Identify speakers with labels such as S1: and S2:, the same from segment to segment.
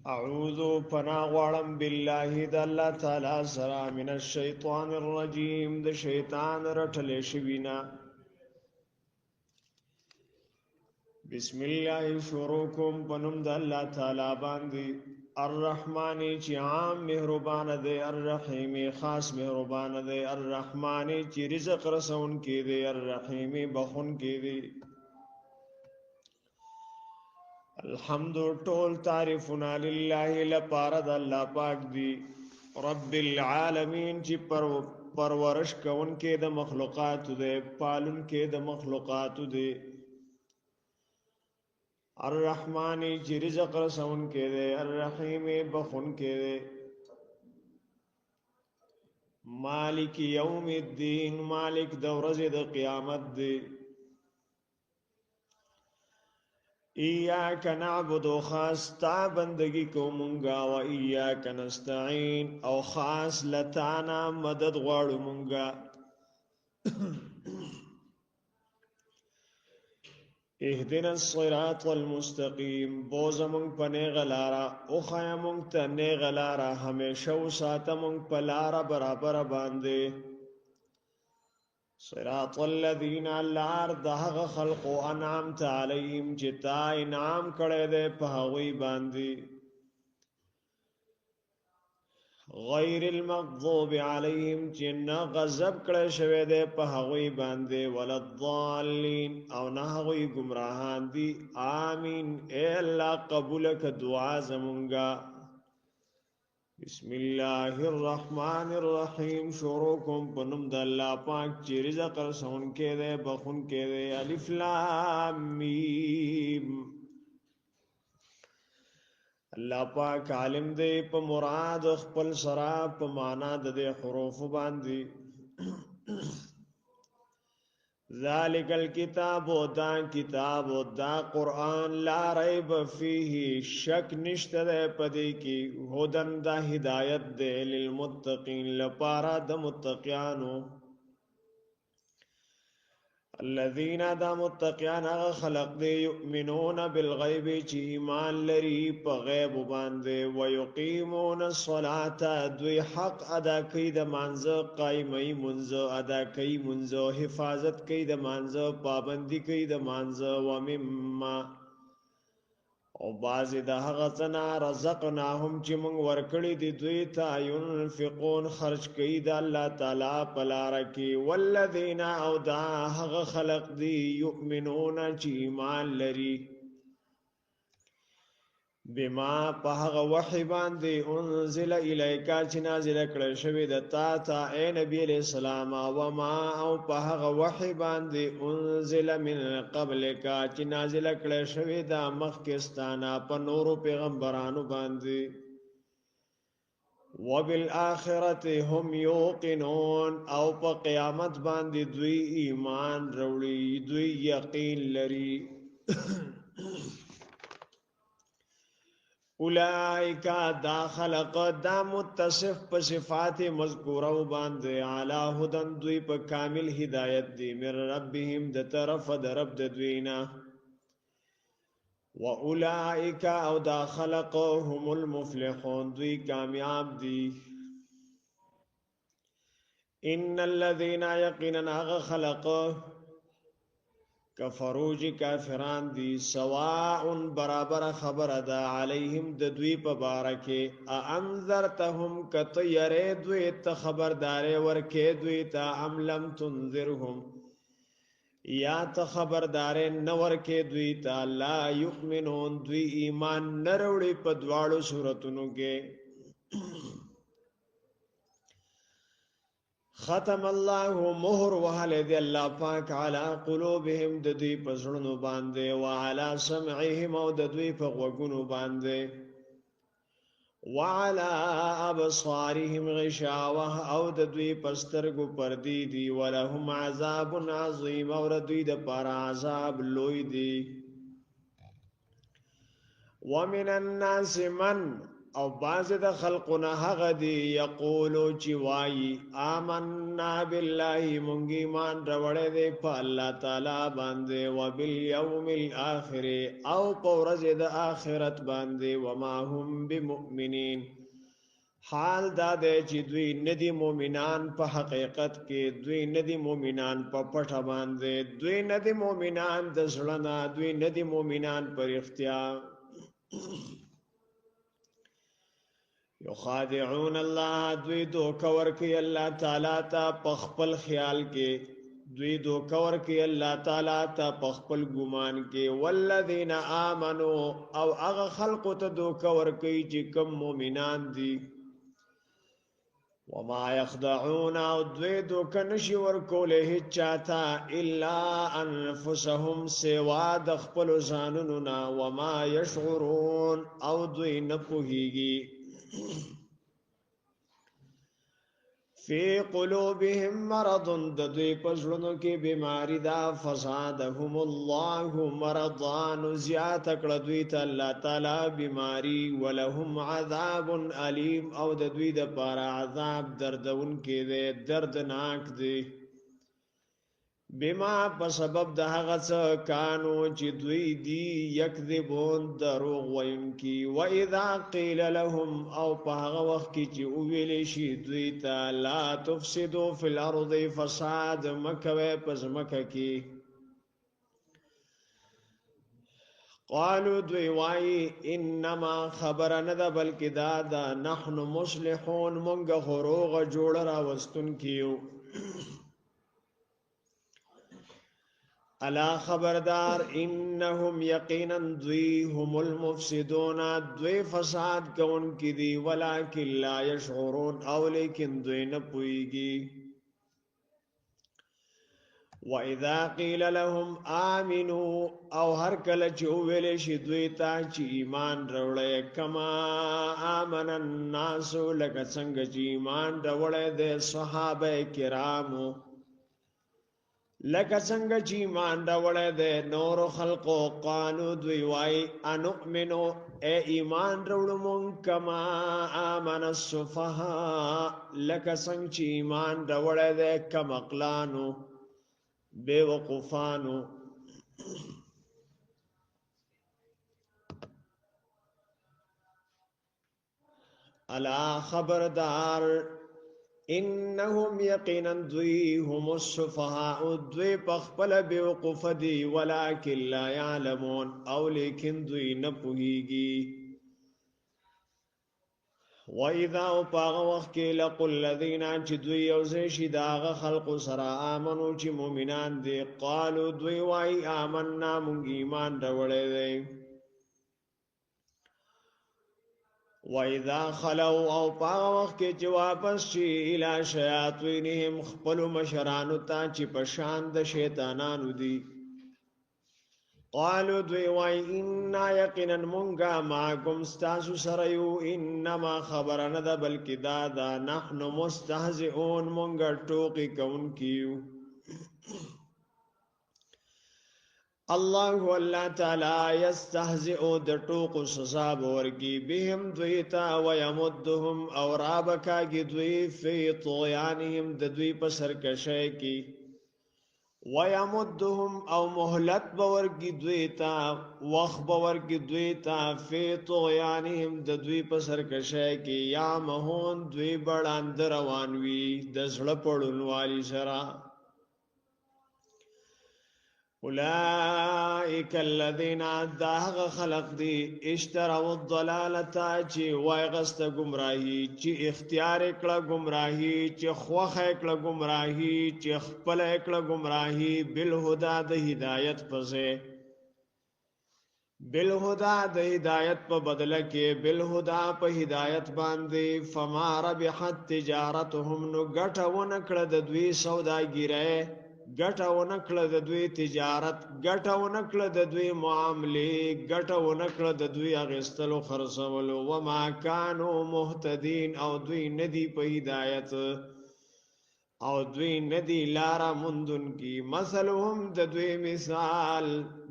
S1: اعوذ پناه غواړم بالله د الله تعالی سره من الشیطان الرجیم د شیطان رټلې شوینا. بسم الله شروع کوم پنوم د الله تعالی باندې الرحمن چې عام مهربان دی، الرحیم خاص مهربان دی، الرحمن چې رزق رسون کې دی، الرحیم بخون کې دی. الحمد ټول تعریفنا لله لپاره د الله پاک دی، رب العالمین چې پرورش کون کې د مخلوقات دی، پالون کې د مخلوقات دی. الرحمن چې رزق رسون کې دی، الرحیم بخون کې دی. مالک یوم الدین مالک د ورځې د قیامت دی. ایاک نعبد خاص تا بندگی کو مونگا و ایاک نستعین او خاص لتانا مدد غواړو مونگا. اهدنا الصراط المستقیم بوز مونگ پا نیغلارا او خیا مونگ تا نیغلارا ہمیشہ و ساتا مونگ پا لارا برابر باندے. صراط الذین لار دهغ خلق و انعامت علیهم جتا انعام کڑے دے پہوی باندی. غیر المغضوب علیهم جنا غضب کڑے شوے دے پہوی باندے ولا الضالین او نہوی گمراہان دی. آمین اے اللہ قبول کا دعا زمونگا. بسم اللہ الرحمن الرحیم شروع کم پنم د اللہ پاک چی رزق رسون کے دے بخون کے دے. الف لام میم اللہ پاک عالم دے پا مراد خپل سرا پا مانا دے حروف باندی. ذالک الکتاب و دا کتاب و دا قرآن لا ریب فیہ شک نشت دے پدی کی ہدن دا ہدایت دے للمتقین لپارا دا متقیانو. الذین دا متقیان اغا خلق دے یؤمنون بالغیب چی ایمان لری پا غیب باندے ویقیمون الصلاة دوی حق ادا کئی دا منزو قائمی منزو ادا کئی منزو حفاظت کئی دا منزو پابندی کئی دا منزو ومما او بازی دا حغتنا رزقناهم چی منگ ورکڑی دی دوی تا ينفقون خرچ کئی دا اللہ تعالی پلارکی. والذین او دا حغ خلق دی یؤمنون چی ایمان لری بما پہغ وحی باندی انزل الیکا چی نازل کرشوی دا تا اے نبی علیہ السلام وما او پہغ وحی باندی انزل من قبلکا چی نازل کرشوی دا مخکستانا پا نورو پیغمبرانو باندی. وبالآخرت هم یوقنون او پا قیامت باندی دوی ایمان روڑی دوی یقین لری. اولائکا دا خلق دا متصف پا صفات مذکورو باندے علا ہدن دوی پا کامل ہدایت دی من ربهم دا طرف دا رب دا دوینا. و اولائکا او دا خلق هم المفلحون دوی کامیاب دی. ان الذین یقینا اغا خلق کفروج کافران دی سواء برابر خبر دا علیہم دوی پا بارکے انذرتهم کتیرے دوی تا خبردارے ورکے دوی تا ام لم تنذرهم یا تا خبردارے نورکے دوی تا لا یؤمنون دوی ایمان نروڑی پا دوارو صورتنو کے. ختم اللہ مہر وحل دی اللہ پاک علی قلوبهم ددوی پزرنو باندے وعلا سمعهم او ددوی پغوگنو باندے وعلا ابصارهم غشاوه او ددوی پسترگو پردی دی ولهم عذاب عظیم او ردوی دا پارا عذاب لوی دی. ومن الناس من او باز د خلقنا هغه دی یقولو چې وایي آمنا بالله مونږ ایمان راوړې دی په الله تعالی باندې او بالیوم الاخر او په ورځ د آخرت باندې وما هم بمؤمنین حال دا دی چې دوی ندي مؤمنان په حقیقت کې دوی ندي مؤمنان په پټه باندې دوی ندي مؤمنان د زړه نه دوی ندي مؤمنان پر اختیار یخادعون الله دوی دوکه ورکي الله تعالی ته په خپل خیال کې دوی دوکه ورکي الله تعالی ته په خپل ګمان کې والذین آمنوا او هغه خلق ته دوکه ورکي چې کوم مؤمنان دي وما يخدعون او دوی دوکه نشي ورکوله هیڅ چاته الا انفسهم سوا د خپل ځانونو نه وما يشعرون او دوی نه پوهیږي فی قلوبهم مرض د دوی پزړونو کې بیماری دا فزادهم الله مرضان زیات کړه دوی ته الله تعالی بیماری ولهم عذاب الیم او د دوی د پاره عذاب دردون کې دی دردناک دی بما په سبب د هغه څه کانو چې دوی دی یکذبون دروغ وینکی و اذا قیل لهم او په هغه وخت کې چې ویل شي دوی ته لا تفسدوا فی الارض فساد مکوي پس مکه کې قالو دوی وای انما خبرنا ده بلکې دا نحن مصلحون مونږ خروغ جوړ را وستون کیو الا خبردار انهم یقینا دوی هم المفسدون دوی فساد کون کی دی ولکن لا یشعرون او لیکن دوی نه پویږي واذا قیل لهم آمنوا او هر کله چې ویل شي دوی ته چې ایمان راوړې کما آمن الناس لکه څنګه چې ایمان راوړې د صحابه کرامو لکه څنګه چې ایمان راوړې ده نور خلقو قالو دوی وای انؤمنو ای ایمان راوړو مونږ کما آمن السفهاء لکه څنګه چې ایمان راوړې ده کم عقلانو بے وقوفانو الا خبردار انهم یقینا دوی هم السفهاء دوی پخپل بیوقوف دی ولکن لا یعلمون او لیکن دوی نه پوهیږي و اذا پاغ وخت کې لقل الذين چې دوی یوځای شي داغه خلق سره امنو چې مؤمنان دي قالو دوی وای آمنا مونږ ایمان راوړې دي وَإِذَا خَلَوْا او پاغ وخت کې چې واپس شي الی شیاطینهم خپل مشرانو ته چې پشان د شیطانانو دي قالو دوی وای ان یقینا مونږه معکم استاسو سره یو انما خبرنا ده بلکې دا نحن مستهزئون مونږه ټوکی کون کیو الله الله تعالی یستهزئ د ټوکو سزا ورکی بهم دویتا ويمدهم او رابکاږي دوی فی طغیانهم د دوی په سرکشه کې ويمدهم او مهلت باورکی دویتا وخ باورکی دویتا فی طغیانهم د دوی په سرکشه کې یا مهون دوی بڑاند روان وی د زړه پړونوالي سره اولئک الذین داغ خلق دی اشتروا الضلالتا چی وایغست گمراهی چی اختیار کړه گمراهی چی خوخ کړه گمراهی چی خپل کړه گمراهی بالهدى د هدایت پسې بالهدى د هدایت په بدله کې بالهدى په هدایت باندې فما ربحت تجارتهم نو ګټونه کړه د دوی سوداګیره ګټونه کړه د دوی تجارت ګټونه کړه د دوی معاملې ګټونه کړه د دوی اغستلو خرڅولو وما كانوا مهتدين او دوی ندي په هدایت او دوی ندی لارا مندن کی مثلهم د دوی مثال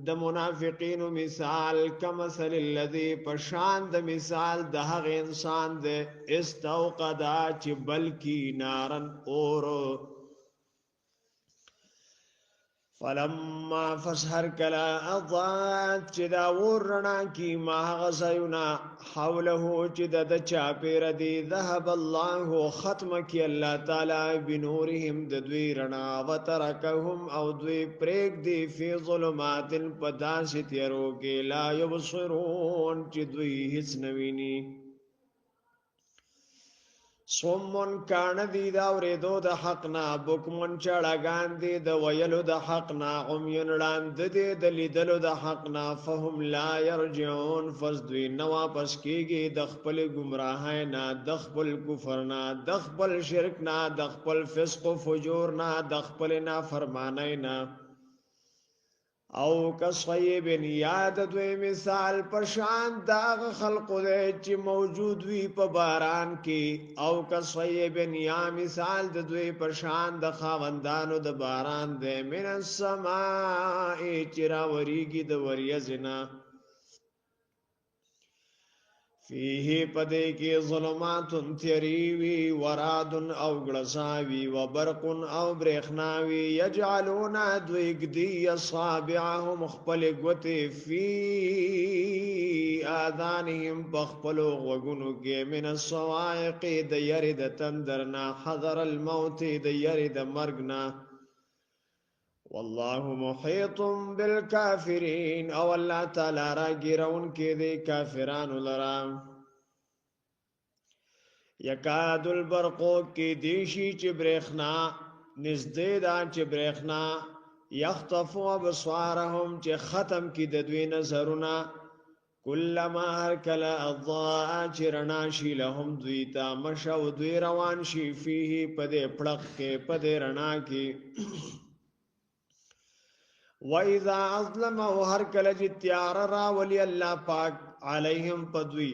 S1: د منافقین مثال کمثل الذی پشان د مثال د هغه انسان د استوقدا چې بلکی نارن اور فلما فسحر کلا اضاعت چې دا ور رڼا کی ما هغه ځایونه حوله چې د چاپیر دی ذهب الله ختم کی الله تعالی بنورهم د دوی رڼا وترکهم او دوی پریک دی فی ظلمات پداس تیرو کې لا یبصرون چې دوی هیڅ نویني سومن کان دی دا ورېدو د حقنا بوکمن چړاګان دی د ویلو د حقنا عمین لاند دی د لیدلو د حقنا فهم لا يرجعون فزدوی نو واپس کیږي د خپل گمراهۍ نه د خپل کفر نه د خپل شرک نه د خپل فسق او فجور نه د خپل نافرمانی نه او کصیب یاد دوی مثال پشان داغ خلق دے چی موجود وی پا باران کی او کصیب یا مثال دوی پشان د خاوندانو د باران دے من السمائی چرا وریگی د وریزنا فیه پدے کی ظلمات تیریوی ورادن او گلساوی وبرقن او برخناوی یجعلون دویگدی اصابعهم خپل گوتی فی آذانهم پخپلو غوگنو کے من الصوائق د یرد تندرنا حذر الموت د یرد مرگنا والله محیط بالکافرین او اللہ تعالی را گیرون کے دے کافران لرام یکاد البرقو کی دیشی چی برخنا نزدیدا چی برخنا یخطفو ابصارهم چی ختم کی ددوی نظرنا کلما هر کلا اضاء چی رناشی لهم دویتا مشو دوی روان شی فیه پدے پڑک کے پدے رنا کی وَإِذَا أَظْلَمَهُ هَرْ كَلَجِ تِيَارَ رَاوَلِي اللَّهِ پاک عَلَيْهِمْ پدوی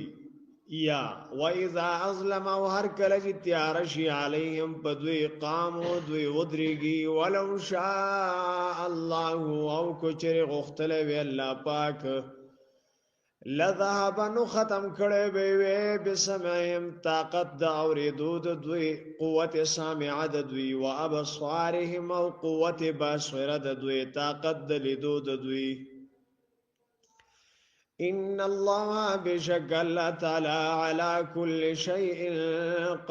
S1: یا وَإِذَا أَظْلَمَهُ هَرْ كَلَجِ تِيَارَ شِي عَلَيْهِمْ پدوی قامو دوی ودریگی وَلَوْ شَاءَ اللَّهُ او کچر غختلوی اللہ پاک لذهب نو ختم کړي به بسمعهم طاقت د اوریدو د دوی قوت سامعه د دوی او ابصارهم او قوت بصیره د دوی طاقت د لیدو د دوی ان الله بشک الله تعالی علی کل شیء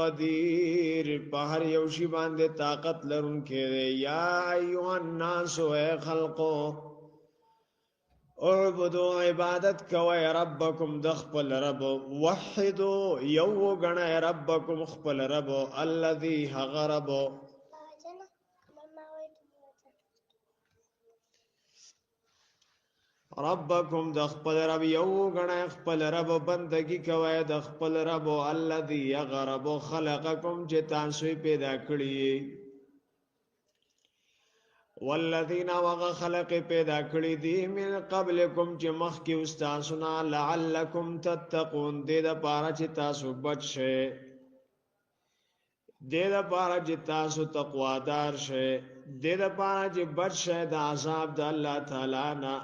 S1: قدیر په هر یو شی باندې طاقت لرونکی دی یا ایها الناس اے خلقو اعبدو عبادت کوئی ربکم دخپل رب وحدو یو گنای ربکم خپل رب الذی حق رب ربکم دخپل رب یو گنای خپل رب بندگی کوئی دخپل رب الذی حق رب خلقکم چه تاسوی پیدا کړی والذین وغ خلق پیدا کړی دی من قبلکم چې مخکې استاسنا لعلکم تتقون دې د پاره چې تاسو بچ شئ دې د پاره چې تاسو تقوادار شئ دې د پاره چې بچ شئ د عذاب د الله تعالی نه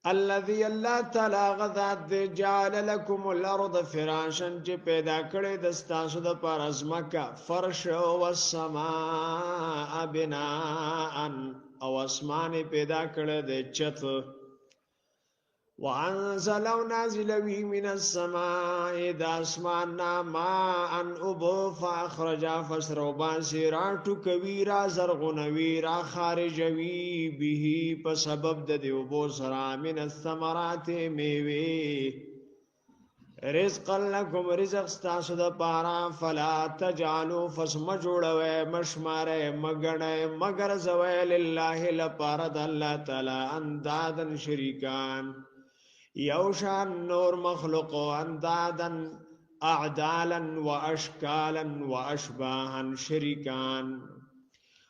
S1: الذي الله تعالی غذات دې جعل لكم الارض فراشا چې پیدا کړی د ستاسو د پر ازمکه فرش او السماء بناء او اسمان پیدا کړی د چت وانزل نازلوی من السماء د اسمان ماء ابو فاخرج فسروا سراټو کوي را زرغونوي را خارجوي به په سبب د دیوبو سرا من الثمرات میوه رزق لكم رزق ستاسو د پارا فلا تجعلوا فسم جوړوي مشماره مګنه مگر زوی لله لپاره د الله تعالی اندادن شریکان یوشان نور مخلوق اندادن اعدالا و اشکالا و اشباها شریکان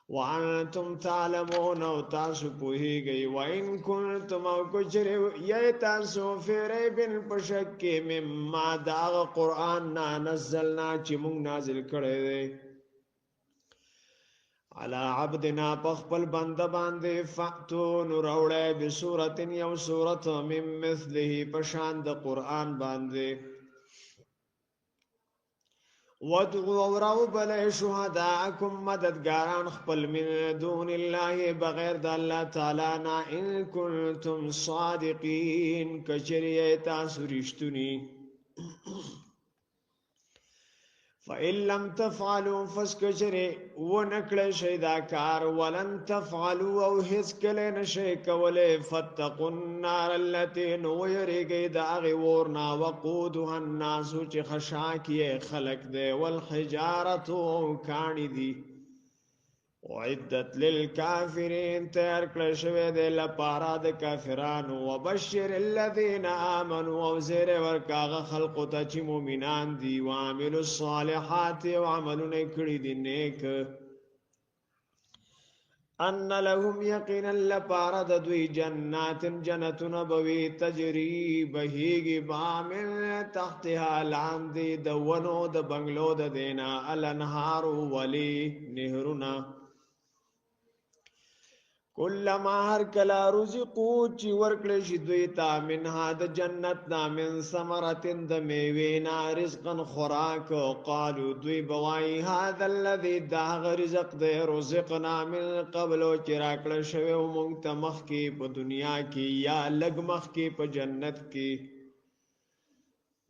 S1: وانتم تعلمون او تاسو پوهیږئ وان کنتم او کچر یی تاسو فی ریب پشک مما دا قرآن نا نزلنا چې موږ نازل کړی دی علی عبدنا پخپل بنده باندې فاتو نوروړی بسورت یو سورت من مثله پشان د قرآن باندې ودعوا وراو بل شهداءکم مددگاران خپل من دون الله بغیر د الله تعالی نه ان کنتم صادقین کچریه تاسو رښتونی فإن لم تفعلوا فسكجري ونکل شیدا کار ولن تفعلوا او هیڅ کله نشي کوله فتقوا النار التي نويرګي دا غورنا وقودها الناس چې خشاکي خلق دي والحجاره کانی دي وعدت للكافرين تیار کړل شوی دی لپاره د کافرانو وبشر الذين امنوا وزير ورکاغه خلق ته چې مؤمنان دي وعملوا الصالحات وعملوا کړي دي نیک ان لهم يقينا لپاره د دوی جنات جنتون بوي تجري بهيږي بامن تحتها لاندې د ونو د بنگلو د دینا الانهار ولي نهرنا کلما هر کلا رزقو چې ورکړل شي دوی ته منها د جنت نا من ثمرتن د میوینا رزقا خوراک قالو دوی بوای هذا الذي داغ رزق دی رزقنا من قبل چې راکړل شوی مونږ ته مخکې په دنیا کې یا لګ مخکې په جنت کې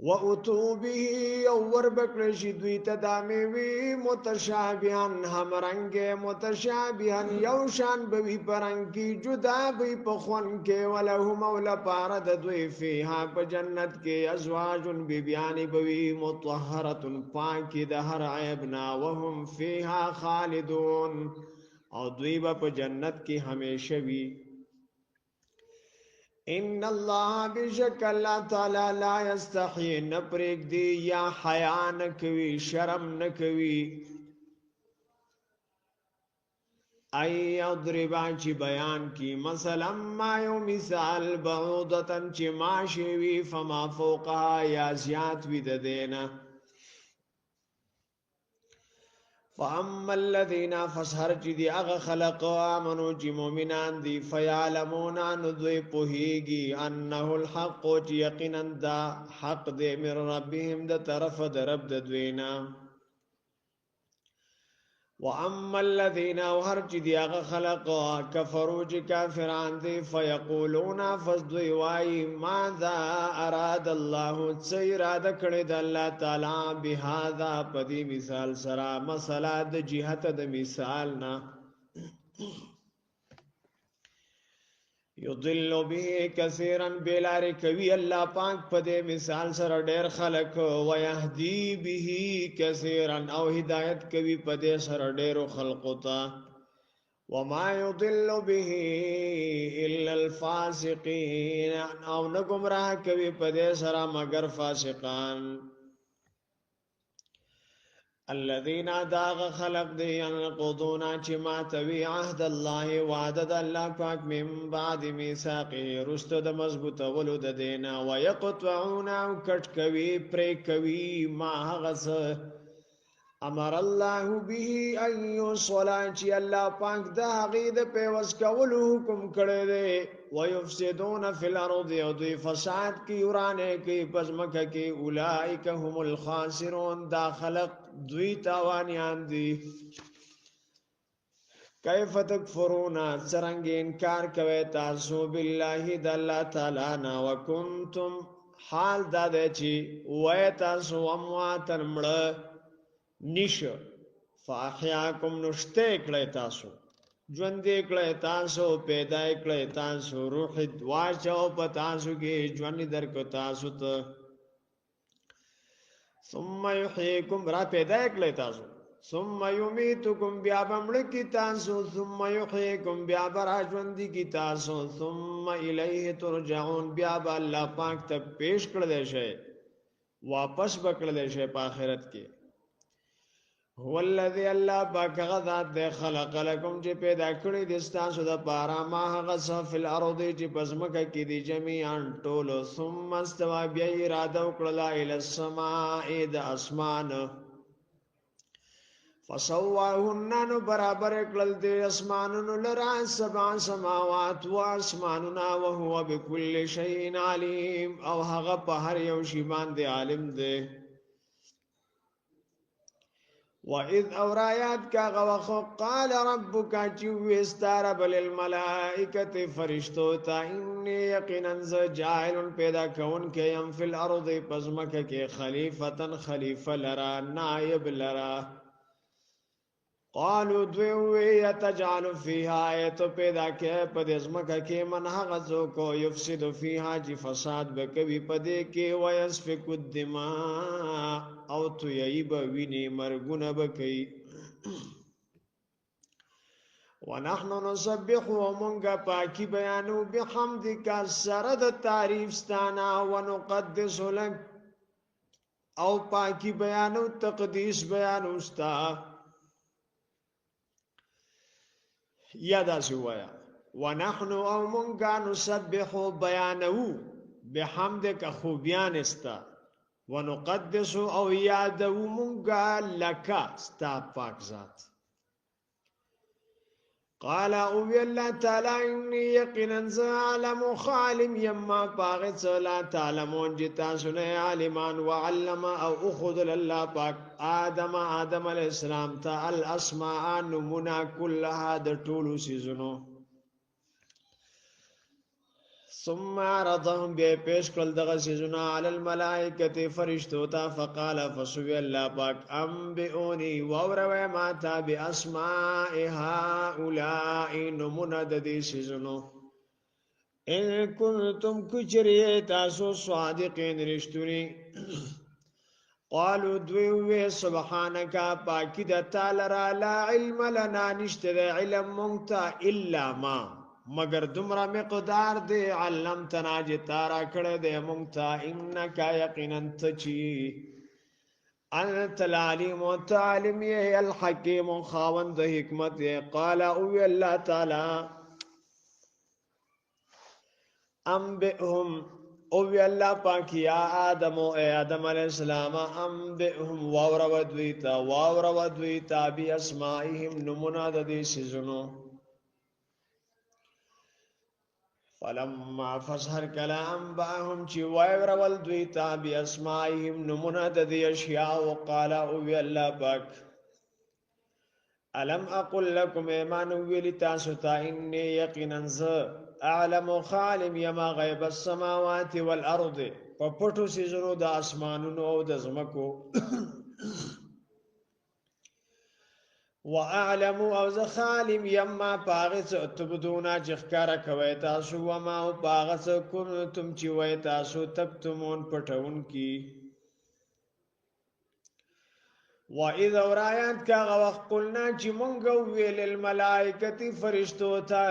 S1: وَأُتُوا بِهِ اور بکړی شي دوی ته دا میوې متشابهن همرنګ متشابهن یو شان بوي پرنګي جدا بوي په خون کې ولهم ولپاره د دوی فيها په جنت کې ازواج بیبيان بوي مطهره پاکي د هر عیب نه وهم فيها خالدون او دوی په جنت کې همیشه وي ان الله بشک الله تعالی لا یستحی نپریک دی یا حیا نکوي شرم نکوي ای یضربا چې بیان کی مثلا ما یو مثال بعودتن چې ماشی وی فما فوقها یا زیات وی د دینا فاما الذين فسهر چې دی هغه خلق امنو چې مؤمنان دي فيعلمون ان دوی پوهیږي انه الحق چې یقینا دا حق دی من ربهم د طرف د رب د دوینا واما الذين وهر چې دی هغه خلق کفروا چې کافران دي فيقولون فسدوا وای ماذا اراد الله څه اراده کړی د الله تعالی بهذا پدی مثال سره مثلا د جهت د مثال نه یضل به کثیرا بلار کوي الله پاک په دې مثال سره ډېر خلق او يهدي به کثیرا او هدایت کوي په دې سره ډېر خلق ته وما يضل به الا الفاسقين او نه گمراه کوي په دې سره مگر فاسقان الذين داغ خلق دي ينقضون چې ماتوي عهد الله وعده الله پاک من بعد ميثاقه رستو د مضبوطه ولو د دینا ويقطعون او کټ کوي پرې کوي ما غس امر الله به ايو صلاه چې الله پاک د هغه د پیوس کولو حکم کړی دی ويفسدون في الارض او دوی فساد کی ورانه کی پزمکه کی اولئک هم الخاسرون دا خلق دوی تاوانیان دي کیف تکفرون څنګه انکار کوي تاسو بالله د الله تعالی نا وکنتم حال دا دی چې وای تاسو امواتن مړ نش فاحیاکم نشته کړی تاسو ژوند کړی تاسو پیدا کړی تاسو روح واچو په تاسو کې ژوند درک تاسو ته ثم یحییکم را پیدا کړی تاسو ثم یمیتکم بیا بمړ کی تاسو ثم یحییکم بیا برا ژوند کی تاسو ثم الیه ترجعون بیا الله پاک ته پیش کړل شي واپس بکړل شي په آخرت کې هو الذي الله پاک غذات دے خلق لكم چې پیدا کړی دي ستاسو د پاره ما هغه څه فی الارض چې پزمکه کې دي جميعا ټول ثم استوى بیا اراده وکړه الى السماء د اسمان فسواهن نو برابر کړل دي اسمانونو لرا سبع سماوات و اسماننا وهو بكل شيء عليم او هغه په هر یو شی باندې عالم دی وَإِذْ أَوْرَيَاتْ كَغَوَخُ قَالَ رَبُّكَ جِوِّسْتَارَ بَلِ الْمَلَائِكَةِ فَرِشْتُوتَ إِنِّي يَقِنًا جَاعِلٌ پیدا کون کے یم فی الارض پزمک کے خلیفتن خلیفہ لرا نائب لرا قالوا دوی یتجعل فیها ایتو پیدا کے پدزمک کے من حغزو کو یفسد فیها جی فساد بکوی پدے کے ویسفک الدماء او تو یعیب وینی مرگون بکی ونحن نسبح ومنگا پاکی بیانو بحمدک سرد تعریف ستانا ونقدس لک او پاکی بیانو تقدیس بیانو ستا یادا سوایا ونحن او منگا نسبح بیانو بحمدک خوبیان استا ونقدس او یادو منگا لکا ستا پاک ذات قال اوی اللہ تعالی انی یقینا عالم خالم یما پاغت لا تعلمون جتا سنے عالمان وعلم او اخذ اللہ پاک آدم علیہ السلام تا الاسماء نمنا کلها د طولو سیزنو ثم عرضهم بے پیش کل دغا سیزنا علی الملائکت فرشتو تا فقال فسوی اللہ پاک انبئونی ووروی ماتا بی اسماء هؤلائی نمونا دی سیزنو ان کنتم کچری تاسو صادقین رشتونی قالوا دوی سبحانکا پاکی دا تالرا لا علم لنا نشتر علم منتا الا ما مگر دمرا مقدار دے علمتنا جتارا کڑے دے مونگتا انکا یقینا تچی انت العلیم و تعلیم یہ الحکیم و خاوند حکمت قال اوی اللہ تعالی انبئهم اوی اللہ پاکی یا آدم و اے آدم علیہ السلام انبئهم واورودویتا بی اسمائهم نمنا دی سزنو فلما فسهر کلام باهم چی ویورول دویتا بی اسمائهم نمنا دی اشیاء وقالا اوی اللہ پاک علم اقل لکم ایمان ویلی تاسوتا انی یقینا اعلم خالم یما غیب السماوات والارض پپٹو سیزنو دا اسمانونو او دا زمکو وَأَعْلَمُ او زخالم یما پاغس تبدونا چخکارا کوئی تاسو وما او پاغس کنتم چوئی تاسو تکتمون پتون کی وَإِذَا وَرَایَانْ کاغا وقت قلنا چی منگو ویل الملائکتی فرشتو تا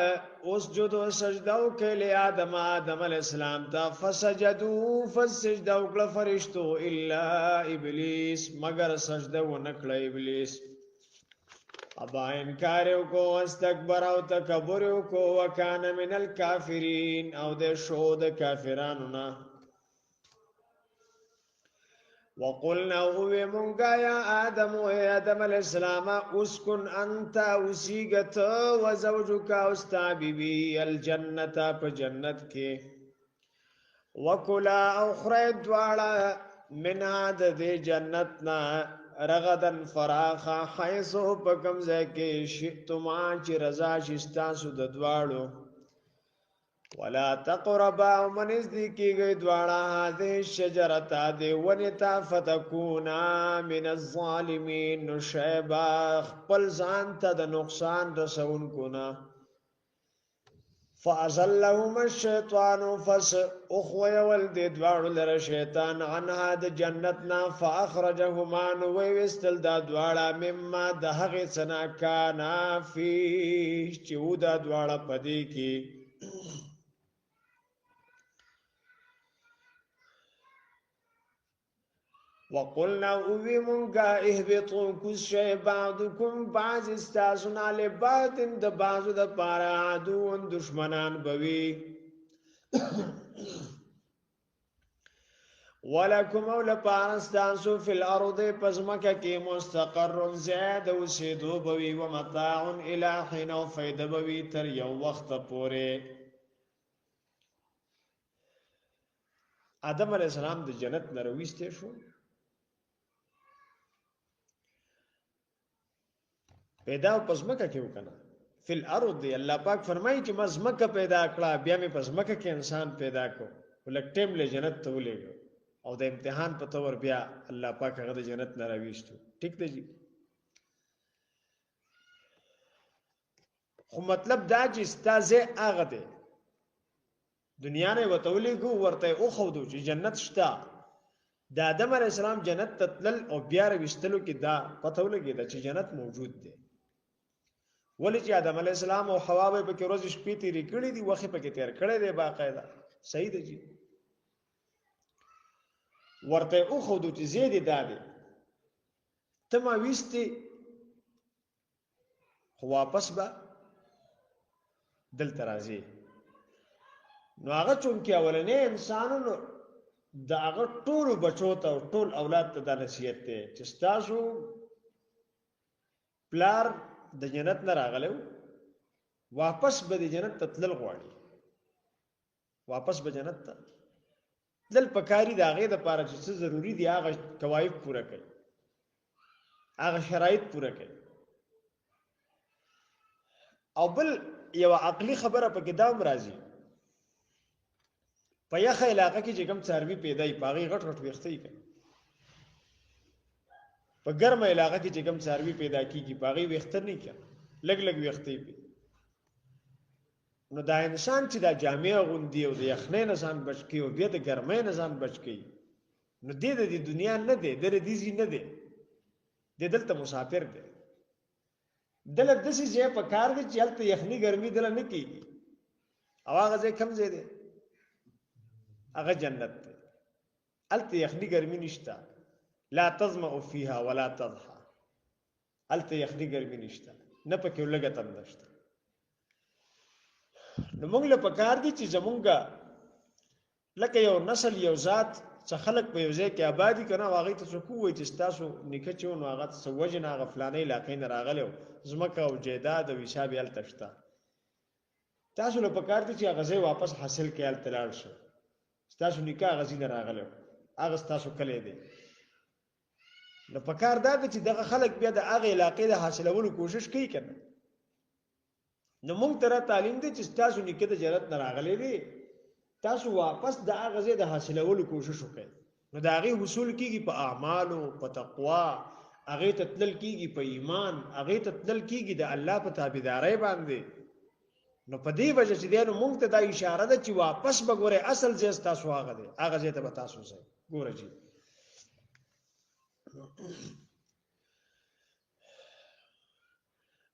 S1: اسجدو سجدو کلی آدم علیہ السلام تا فسجدو فسجدو کل فرشتو الا ابلیس مگر سجدو نکل ابلیس ابا انکاریو کو استکبر او تکبریو کو وکان من الکافرین او دے شود کافرانونا وقلنا ہوئے منگا یا آدم و آدم علیہ السلام اسکن انتا اسیگت و زوجکا استا بی بی الجنتا پا جنت کے وکلا او خرید دوارا منها دے جنتنا رغدن فراخا حیثو پکم زیکے شئتما چی رضا شستاسو ددوارو ولا تقربا ومنز دی کی گئی دوارا هذه الشجرتا دے ونتا فتکونا من الظالمین نشیبا خپل زانتا دا نقصان رسون کنا فازلهم الشیطان فس اخوی ولد دوار لر شیطان عنها د جنتنا فاخرجهما نویستل دا دوارا مما د هغه سنا کانا فی چو دا دوارا پدی کی وقلنا اوی منگا اهبطو کس شئی بعضکم بعض استاسنا لبعض د بعضو د پارا عدوون دشمنان بوی ولکم او لپارستانسو فی الارض پزمکا کی مستقر زید وسیدو بوی ومتاع الہین و فید بوی تر یو وقت پورے آدم علیہ السلام د جنت نرویستے شو پیدا پزمکا کیو کنا فی الارض اللہ پاک فرمائی چې مزمکا پیدا کړه بیا می پزمکا کې انسان پیدا کو ولک ټیم له جنت ته ولېګو او د امتحان په تور بیا الله پاک هغه د جنت نه راويستو ټیک دی جی خو مطلب دا چې استازه هغه دی دنیا نه وتولېګو ورته او خو دو چې جنت شته د آدم علیہ السلام جنت تتلل او بیا راويستلو کې دا پته ولګی دا چې جنت موجود دی ولی چې آدم علیہ السلام او حوا به په کې روز شپې تیرې کړې دي وخت په کې تیر کړې دی باقاعده صحیح دی جی ورته او خودو چې زیاده دادي ته ما ویستي خو واپس به دل ترازی نو هغه چون کې اولنې انسانونو دا هغه ټول بچو ته ټول اولاد ته د نصیحت ته چې تاسو پلار د جنت نه راغلو واپس به د جنت ته تلل غواړي واپس به جنت ته دل پکاري دا غي د پاره چې څه ضروری دي هغه کوایف پوره کړي هغه شرایط پوره کړي او بل یو عقلی خبره په کې دام راځي په یخه علاقه کې چې کوم څاروي پیدا ای پاغي غټ غټ وختي کوي په ګرمه علاقه کې چې کوم څاروي پیدا کیږي پاغي وختر نه کوي لګ لګ وختي پی نو دا انسان چې دا جامع غوندي او د یخنۍ نه ځان بچ کی او بیا د ګرمۍ نه ځان بچ کی نو د دې دنیا نه دی د دې ځی نه دی د دلته مسافر دی دلته د څه ځای په کار دی چې هلته یخنۍ ګرمي دل نه کیږي او هغه ځای کم ځای دی هغه جنت دی هلته یخنۍ ګرمي نشته لا تظمأ فيها ولا تضحى هلته یخنۍ ګرمي نشته نه پکې لګه تم نشته نو موږ له پکار دي چې زمونږه لکه یو نسل یو ذات څه خلق په یو ځای کې آبادی کنه واغې ته څه کوی چې تاسو نکه چون واغه سوجن هغه فلانې علاقې نه راغلو زمکه او جیداد او حساب یې تشتا تاسو له پکار دي چې هغه ځای واپس حاصل کړئ تلل شو تاسو نکاح غزي نه راغلو هغه تاسو کله دی نو پکار دا چې دغه خلق بیا د هغه علاقې د حاصلولو کوشش کوي کنه نو موږ تر تعلیم دي چې تاسو نکاح د جنت نه راغلي دي تاسو واپس د هغه ځای د حاصلولو کوشش وکړئ نو دا هغه حصول کیږي په اعمال او په تقوا هغه تتلل کیږي په ایمان هغه تتلل کیږي د الله په تابعداري باندې نو په دې وجه چې دینو موږ ته دا اشاره ده چې واپس بګوره اصل ځای تاسو هغه دی هغه ځای ته تاسو ځئ ګوره جی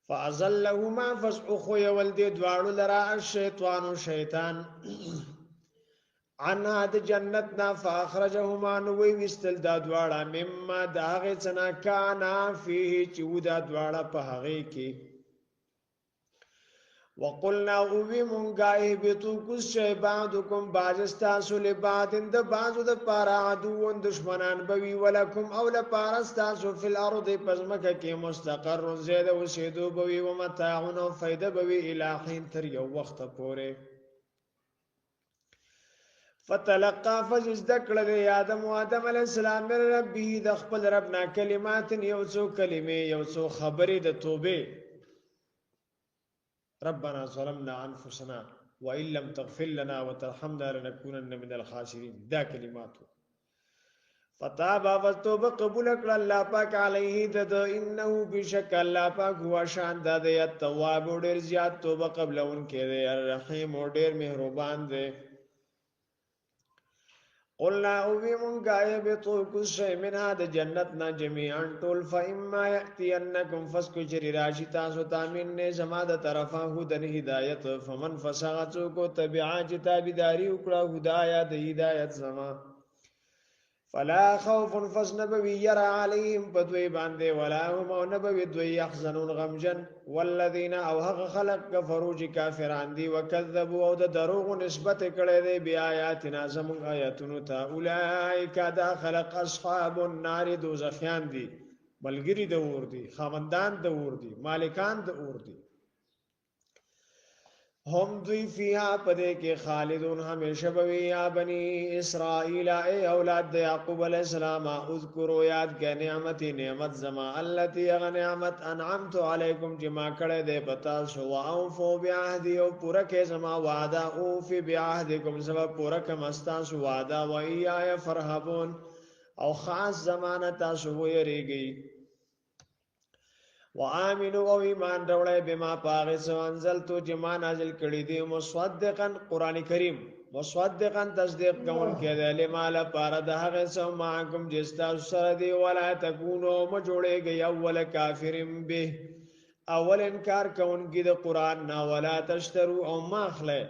S1: فازلهما فسخو يولد دوالو لرا الشیطان و شیطان عنها د جنتنا فاخرجهما نوی وستل دا دواړه مما داغه څنا کانا فيه چې ودا دواړه په هغه کې وقلنا اوی مونگای بیتو کس شای بعدکم باجستاسو لبعدن دا بعضو دا پارا عدوون دشمنان بوی ولکم او لپارستاسو فی الارض پزمکا کی مستقر زید و سیدو بوی و متاعون و فیده بوی الہین تر یو وقت پورے فتلقا فجز دکل دی آدم و آدم علیہ السلام من ربی دخپل ربنا کلمات یوڅو کلمه یوڅو خبری د توبه ربنا ظلمنا انفسنا وان لم تغفر لنا وترحمنا لنكونن من الخاسرين دا کلماتو فتاب وتوبه قبول کړه الله پاک علیه د انه بشک الله پاک هو شان د التواب ډیر زیات توبه قبل اون کې دی الرحیم ډیر مهربان دی قلنا اوی منگای بیتو کس شئی من هاد جنتنا جمیعاً طول فإما یأتینکم فسکو چری راشی تاسو تامین نے زما دا طرفا هدن ہدایت فمن فساغتو کو تبعا چی تابداری اکڑا ہدایت ہدایت زما فلا خوف فسنبوي يرى عليهم بدوي باندې ولا هم نبوي دوی يحزنون غمجن والذين او هغه خلق كفروا چې کافران دي وکذبوا او د دروغ نسبت کړي دي بیا آیاتنا زمون آیاتونو ته اولئک دا خلق اصحاب النار دوزخیان دي بلګری د اور دي خاوندان د اور دي مالکان د اور دي هم دوی فیها پدې کې خالدون همیشه بوي یا بني اسرائیل ای اولاد د یعقوب علی السلام اذکروا یاد کې نعمت زما التي نعمت انعمت علیکم جما کړه دې پتا شو اوفو بعهدی او پوره کې زما وعده او فی بعهدکم زما پوره کې مستا شو وعده و ایای فرحبون او خاص زمانه تاسو ویریږي وآمنوا او ایمان راوړی بما پاغه سو انزلتو جما نازل کړي دي مصدقا قران کریم مصدقا تصدیق کوم کې دی لمال پاره د هغه سو معکم جستا سره دی ولا تکونو مجوړېږي اول کافرین به اول انکار کوونکی د قران نه ولا تشترو او ماخله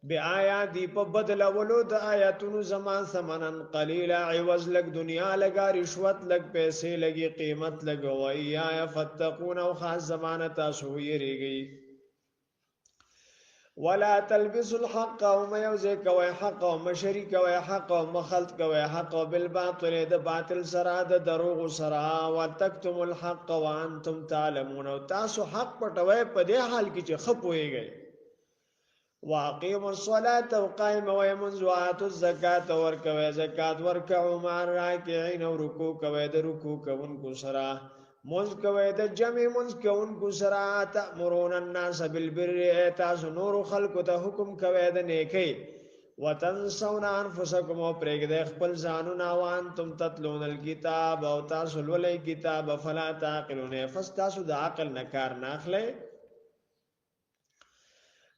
S1: بیاات دی په بدل ولو د آیاتونو زمان ثمنن قلیلا عوض لګ دنیا لګا رشوت لګ پیسې لګي قیمت لګ ویا فتقون او خاص زمانه تاسو یریږي ولا تلبسوا الحق وما يوزي کوي حق او مشرک کوي حق او مخلط کوي حق بالباطل د باطل سره د دروغ سره وتکتم الحق وانتم تعلمون او تاسو حق پټوي په دې حال کې چې خپويږي واقيموا الصلاه وقائم ويمنذ واتوا الزكاه ورکوي زکات ورکعوا مع الراكعين ورکوع کوي د رکوع کوونکو سره منځ کوي د جمع منځ کوونکو سره تأمرون الناس بالبر تاسو نور خلق ته حکم کوي د نیکی وتنسون انفسکم او پرېږدئ خپل ځانونه وانتم تتلون الكتاب او تاسو لولئ کتاب فلا تعقلون فاستاسو د عقل نه کار نه اخلئ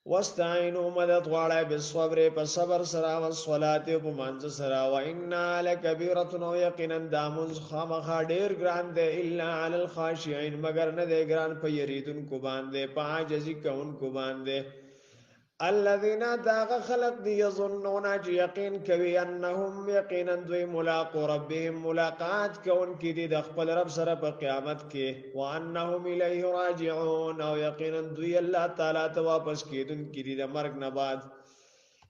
S1: واستعینوا مدد غواړئ بالصبر په صبر سره او صلات په منځ سره و ان لکبیرة او یقینا دامن خامخا ډیر ګران دی الا علی الخاشعين مگر نه دی ګران په یریدونکو باندې په عاجزی کوونکو باندې الذين داغ خلق دي يظنون يقين كوي انهم يقينا دوی ملاق ربهم ملاقات كون کی دي د خپل رب سره په قیامت کې وانهم الیه راجعون او یقینا دوی الله تعالی ته واپس کیدون کی دي د مرګ نه بعد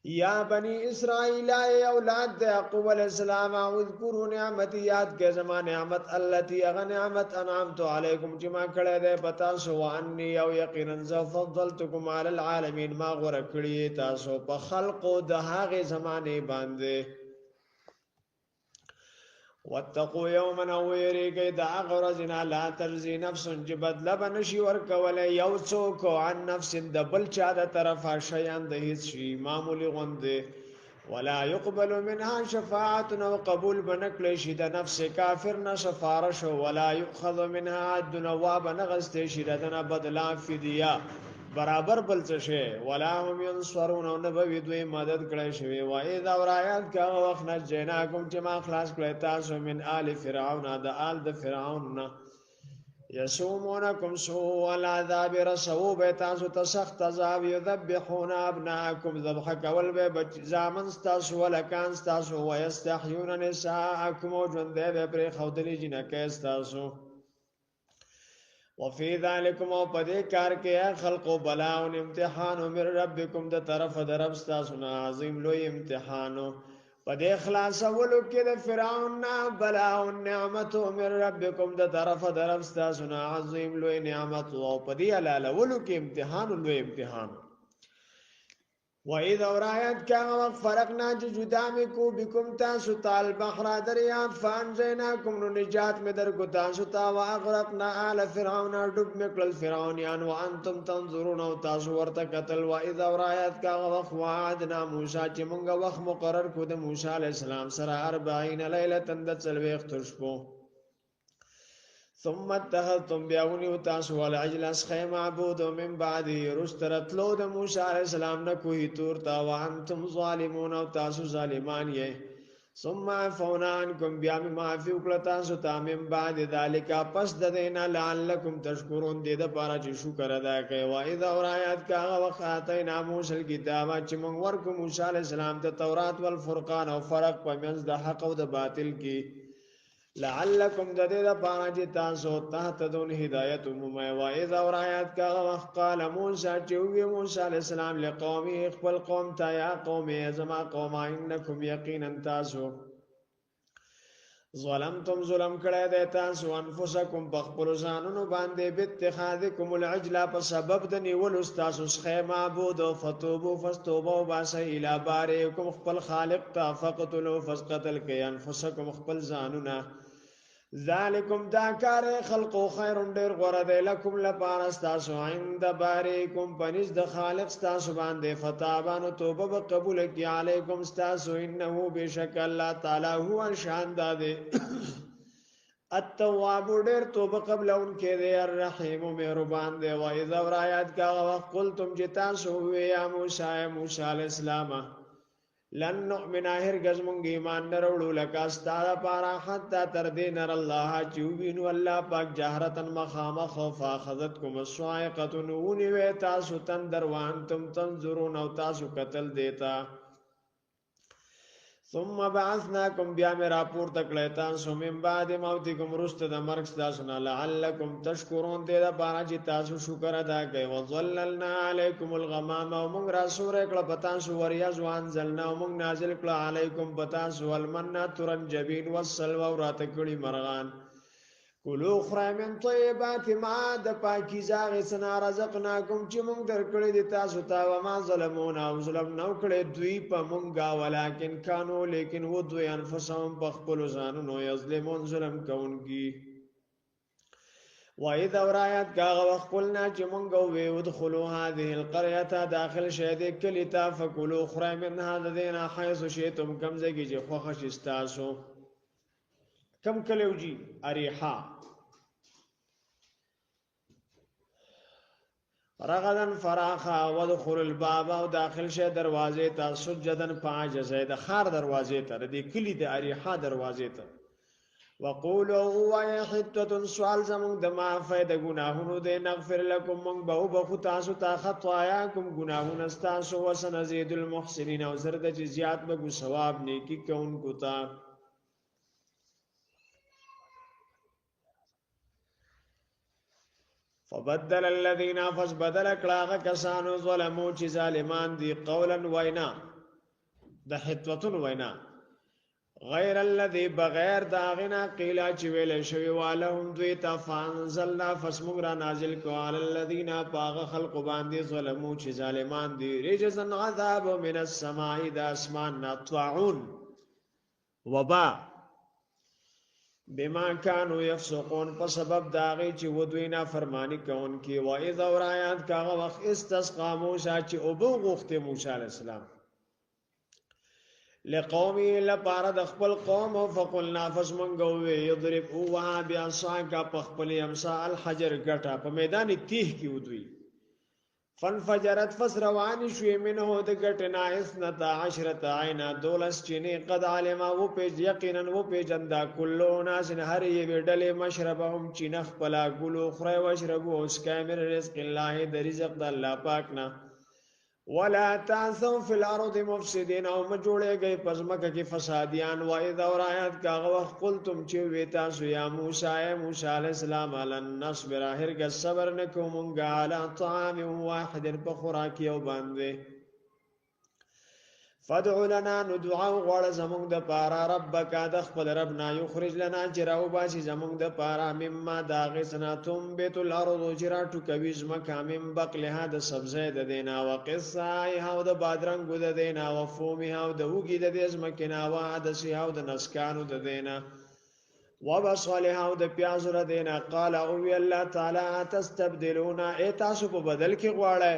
S1: یا بنی اسرائیل ای اولاد د یعقوب علیہ السلام اذکروا نعمت یاد کې زما نعمت التي نعمت انعمت علیکم جما کړه ده پتا سو انی او یقینا فضلتکم علی العالمین ما غره کړی تاسو په خلق د هغه زمانه باندې واتقوا یوما ویریږي د هغه ورځې لا تجزي نفس جبد لبنشي ورکول یو څوک عن نفس د بل چا د طرفه شیان د هیڅ شي معمولی غونده ولا يقبل منها شفاعت او قبول بنکلی شي د نفس کافر نه سفارش ولا يؤخذ منها عد نواب نغست شي دنه بدلا فدیه برابر بل څه شي ولا هم ينصرون او نبوي دوی مدد کړی شوی و اذا ورایات کا وخت نه جناکم چې ما خلاص کړی تاسو من آل فرعون د آل د فرعون نه يسومونكم سوء العذاب رسو به تاسو ته سخت عذاب يذبحون ابناءكم ذبح کول به بچ زامن تاسو ولکان تاسو ويستحيون نساءكم وجند به پر خودلی جنکه تاسو وفي ذلكم او پدې کار کې خلق او بلا او امتحان من ربكم د طرف درب تاسو نه عظیم لوی امتحان پدې خلاص اولو کې د فرعون نه بلا او نعمت من ربكم د طرف درب تاسو نه عظیم لوی نعمت او پدې الاله اولو کې امتحان لوی امتحان وَإِذَا وَرَأَيْتَ كَمَا فَرَقْنَا جُدَا مِكُم بِكُمْ تَاسُ تَالْ بَحْرَ دَرْيَاب فَأَنْجَيْنَاكُمْ نِجَاتْ مِدَرْكُ تَاسُ تا وَأَغْرَقْنَا آلَ فِرْعَوْنَ ډُب مِکړل فرعونیان وَأَنْتُمْ تَنظُرُونَ او تاسو ورته قتل وَإِذَا وَرَأَيْتَ كَمَا وَعَدْنَا موسی چې موږ وخت مقرر کړو د موسی علی السلام سره 40 ليله د څلويخ ترشپو ثم اتخذتم بیاونی و تاسو والعجل اسخی معبود من بعدی رسترتلو د موسی علیہ السلام نه کوئی تور تا وانتم ظالمون او تاسو ظالمان یې ثم عفونا عنكم بیا می معافی وکړه تاسو ته من بعد ذلک پس د دینا لعلکم تشکرون دې د پاره چې شکر ادا کړئ و اذا اورایات کا وخت اتینا موسی الکتاب چې موږ ورکو موسی علی السلام ته تورات والفرقان او فرق په منځ د حق او د باطل کې لعلکم د دې د پاره چې تاسو تهتدون هدایت مومه و اذا اورایات کا وخت قال موسی چې وی موسی علی السلام لقومه خپل قوم ته یا قوم زما قوم انکم یقینا تاسو ظلمتم ظلم کړه د تاسو انفسکم بخبر ځانونو باندې باتخاذکم العجل په سبب د نیول تاسو څخه معبود او فتوبوا فاستوبوا باس الی بارئکم خپل خالق ته فقتلوا فقتل کئ انفسکم خپل ځانونه ذالکم دا کار خلق خیر ډیر غره دی لکم لپاره تاسو عند بارئکم پنځ د خالق تاسو باندې فتابانو توبه به قبول کی علیکم تاسو انه بشک الله تعالی هو شان داده التواب ډیر توبه قبل ان کې دی الرحیم مهربان دی و اذا آیات کا وقت قلتم جتاسو یا موسی علیہ السلام لن نؤمن هرگز مونږ ایمان نه وروړو لکه ستاره پارا حتا تر دې نر الله چوبینو الله پاک جهرتن مخامخ او فاخذتکم الصاعقه نونی و تاسو تن دروان تم تنظرون او تاسو قتل دیتا ثم بعثناكم بیا میرا پور تکړه تاسو من بعد موتکم رست د مرګ تاسو نه لعلکم تشکرون دې دا پارا چې تاسو شکر ادا کړئ وظللنا علیکم الغمام او موږ را سور کړه پتا سو وریا ځوان زلنا او موږ نازل کړه علیکم پتا سو المنا ترنجبین والسلوى ورات کړي مرغان کلو خرای من طیبات ما د پاکیزه غسنا رزقناکم چې موږ درکړې دي تاسو ته و ما ظلمون او ظلم نو کړې دوی په مونږه ولکن کانو لیکن و دوی انفسهم په خپل ځانونو یظلمون ظلم کوونکی و اذا اورایت کا وقلنا چې موږ وې ودخلوا هذه القريه داخل شه دې کلی تا فکلوا خرای من هذا دین حيث شئتم کم زګی چې خوښ شستاسو کم کلوجی اریحا رغدن فراخا ودخل الباب او داخل شه دروازه ته سجدن پاج زید خار دروازه ته د کلی د اریحا دروازه ته وقولوا هو حته سوال زمون د معافی د گناهونو د نغفر لكم من بو بخو تاسو ته خطاياكم گناهونه تاسو وسنزيد المحسنين او زرد چې زیات به ثواب نیکی کوونکو ته فبدل الذين فبدل کلاغه کسانو ظلمو چې ظالمان دي قولا وینا د حتوتن وینا غیر الذي بغیر داغنا قیلا چې ویل شوی والهم دوی تفانزلنا فسمغرا نازل کو علی الذين باغ خلق باندې ظلمو چې ظالمان دي رجزن عذاب من السماء د اسمان نطعون وبا بما كانوا يفسقون په سبب داغي چې ودوینا فرمانی کون کی و اذا اورایات کاغه وخت استسقا موسی چې او بو غوخته موسی علی السلام لقومي لپاره د خپل قوم او فقلنا فسمنغو يضرب هو بعصاك په خپل امسا الحجر غټه په میدان تیه کې ودوی فانفجرت فسروان شوی منه د غټنا اسنتا عشرت عینا دولس چینه قد علم او په یقینا او په جندا کلو ناس هر یې وډلې مشربهم چینه خپلا ګلو خره وشربو اس کامر رزق الله د رزق د الله پاک نه ولا تعثوا في الارض مفسدين او مجوړېږي پزمکه کې فسادیان و اذا اورایات کاغه وخت قلتم چې وی تاسو یا موسی علیہ السلام علن نصبر هرګ صبر نکومږه علی طعام واحد په خوراک یو باندې فدع لنا ندعو غوړ زمونږ د پارا ربک د خپل رب نه یخرج لنا جراو باسي زمونږ د پارا مما داغه سناتم بیت الارض جراټو کوي زمکه مم بقلها د سبزه د دینا وقصای هاو د بادرنګ د دینا وفومی هاو د وګي د زمکه نا وا د سی هاو د نسکانو د دینا وبصله هاو د پیاز ر دینا قال او الله تعالی تستبدلون ایتاسو په بدل کې غواړی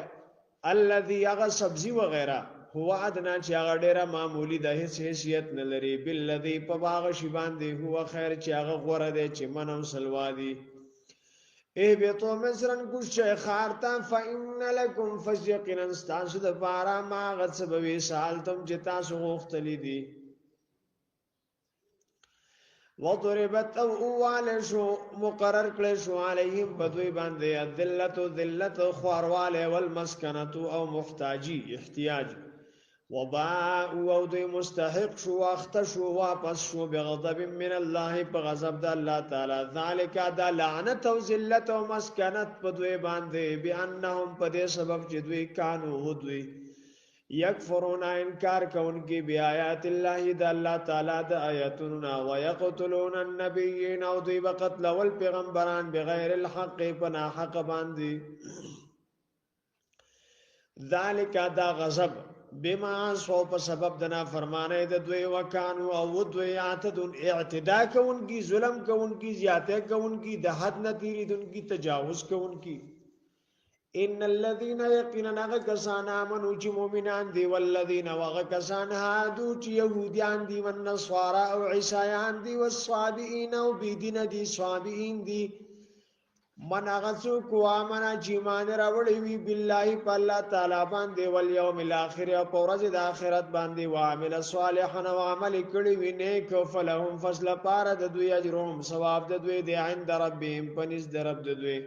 S1: الذي یغ سبزی وغیرہ هو ادنا چې هغه ډیره معمولی د هیڅ حیثیت نه لري بالذي په باغ شی باندې هو خیر چې هغه غوړه دی چې منو سلوادي ای به تو مصرن کو شیخار تا فإن لكم فسيقنا استاسو د بارا ما غت سبوي سالتم چې تاسو غوښتلی دي وضربت او والشو مقرر کړي شو علیهم بدوی باندې ذلت خوارواله والمسکنه او محتاجی احتیاج وباء او دوی مستحق شو واخت شو واپس شو بغضب من الله بغضب د الله تعالی ذالک دا لعنت او ذلت او مسکنت بدوی باندې بانهم په دې سبب چې دوی کانو دوی یکفرون انکار کونکي بیاات الله د الله تعالی د آیاتنا ويقتلون النبیین او دوی بقتل والپیغمبران بغیر الحق بنا حق باندې ذالک دا غضب بما سو په سبب دنا فرمانه د دوی وکانو او دوی اعتدون اعتداء کونکي ظلم کونکي زیاته کونکي د حد نه تیریدونکي تجاوز کونکي ان الذين يقيننا غكسان امنوا چې مؤمنان دي والذين وغكسان هادو چې يهوديان دي والنصارى او عيسایان دي والصابئين او بيدين دي صابئين دي من غسو کو امنا چې مان راوړي وي بالله په الله تعالی باندې واليوم الاخر او پرځ د اخرت باندې وعمل صالحا او عمل کړي وي نیک فلهم فضل پار د دوی اجرهم ثواب د دوی دی عند ربهم پنځ د رب د دوی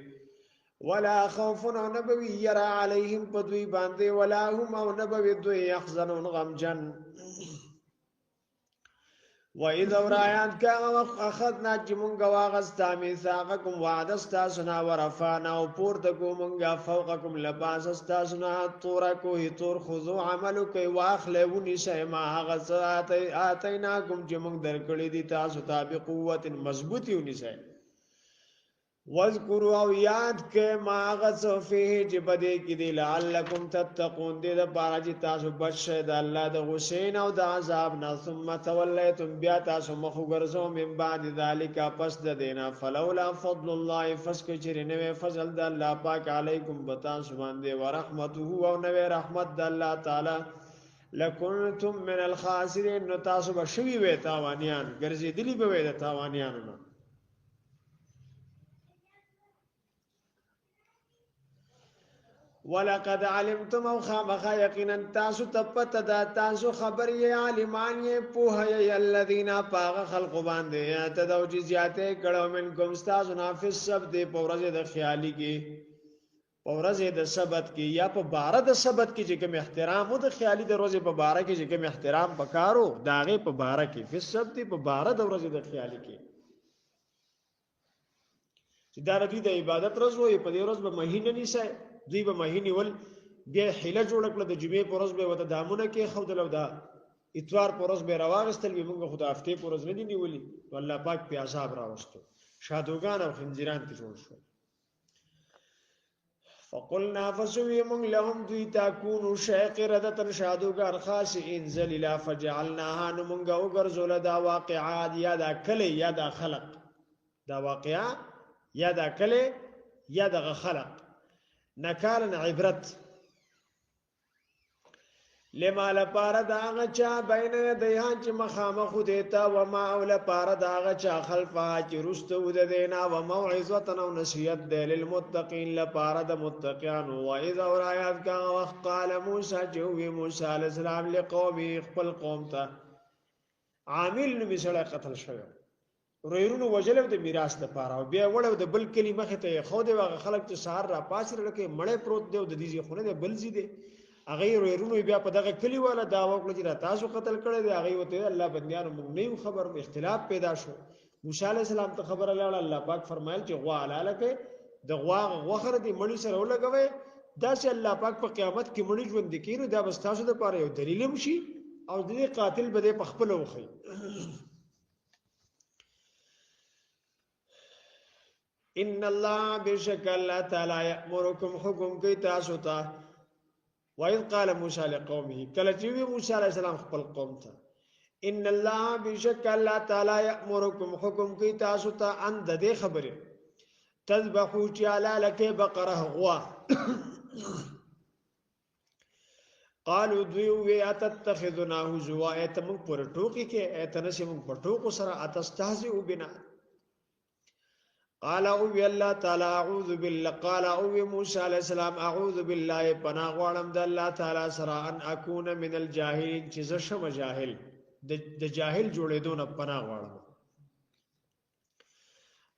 S1: ولا خوف نبوي يرى عليهم بدوي باندې ولا هم او نبوي دوی يحزنون غمجن واذا رايات كان اخذنا جمونغا واغستا ميثاقكم وعدستاسنا ورفعنا وپورتكم منغا فوقكم لباسستاسنا طوركو هتور خذوا عملك واخلوني شيما غسات اتيناكم جمونغ درکړي دي تاسو تابع قوت مضبوطي ونيسه واذکروا او یاد کې ما غص فيه جبدې کې دي لعلکم تتقون دې د بارا چې تاسو بچی د الله د غسین او د عذاب نه ثم تولیتم بیا تاسو مخ ګرځو من بعد ذالک پس د دینا فلولا فضل الله فسک چر نو فضل د الله پاک علیکم بتا سبحان دې ورحمته او نو رحمت د الله تعالی لکنتم من الخاسرین نو تاسو بشوي وې تاوانیان ګرځې دلی به وې د تاوانیانو ولقد علمتم او خامخا یقینا تاسو تپت دا تاسو خبر یې عالمان یې په هي الذين باغ خلق باندې تدو جزياته کړه من کوم تاسو نافس سب دې په ورځ د خیالي کې په ورځ د سبت کې یا په بار د سبت کې چې کوم احترام او د خیالي د ورځ په بار کې چې کوم احترام پکارو داغه په بار کې په سبت په بار د ورځ د خیالي کې چې دا ردی د عبادت ورځ وي په دې ورځ به مهینه نیسه دوی به مهینی ول بیا حیله جوړ کړل د جمعې پر ورځ به وته دامونه کې خودل او دا اتوار پر ورځ به راوغستل به موږ خدا هفته پر ورځ نه دی نیولې والله پاک په عذاب راوستو شادوغان او خنجران ته جوړ شو فقلنا فسوي من لهم دوی تكونوا شاقرة شادوغان خاشعين ذللا فجعلناها نمنغ وغرزول دا واقعات یا دا کلی یا دا خلق دا واقعا یا دا کلی یا دا خلق نکالن عبرت لما لپاره دا هغه چا بین یدیها چې مخامخ دیتا و ما او لپاره دا هغه چا خلفها چې رستو د دینا و موعظه او نصیحت د للمتقین لپاره د متقین و اذا اورایات کا وقت قال موسی جو موسی علیہ السلام لقومه خپل قوم ته عامل نو مثلا قتل شوی رویرونو وجلو د میراث لپاره او بیا وړو د بل کلمه ته خو د واغ خلک ته سهار را پاسره لکه مړې پروت دی د دې خونه د بل زی دی هغه رویرونو بیا په دغه کلی والا داوا کړی چې تاسو قتل کړی دی هغه وته الله بندیانو موږ نه خبر اختلاف پیدا شو موسی علی السلام ته خبر الله پاک فرمایل چې غوا علاله کې د غوا غوخره دی مړی سره ولګوي دا چې الله پاک په قیامت کې مړی ژوند کیږي دا بس تاسو د پاره یو دلیل شي او د قاتل به په خپل وخی ان الله بشک الله تعالی یامرکم حکم کوي تاسو ته وایذ قال موسی لقومه کله چې موسی علیہ السلام خپل قوم ته ان الله بشک الله تعالی یامرکم حکم کوي تاسو ته ان د دې خبره تذبحوا چې علی لکه بقره غوا قالوا دوی اتتخذنا هزوا ایتم پر ټوکی کې ایتنسم پر ټوکو سره اتستهزئ بنا قال او الله تعالی اعوذ بالله قال او موسی علیہ السلام اعوذ بالله پناه غواړم د الله تعالی سره ان اكون من الجاهلین چې زه شم جاهل د جاهل جوړېدو نه پناه غواړم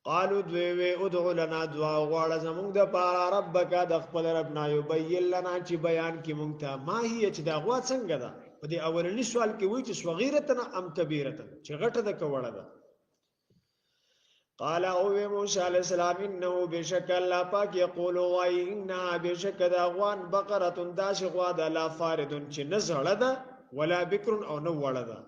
S1: قالو دوی ادعو لنا دعا غواړه زمونږ د پاره ربک د خپل رب نه یبین لنا چې بیان کی مونږ ته ما هي چې دا غوا څنګه ده په دې اولنی سوال کې وایي چې صغیرتن ام کبیرتن چې غټه ده کوړه ده قال او موسی علیہ السلام انه بشک الله پاک یقول وای انها بشک دا غوان بقره داش غوا ده لا فاردن چې نه زړه ده ولا بکر او نه وړه ده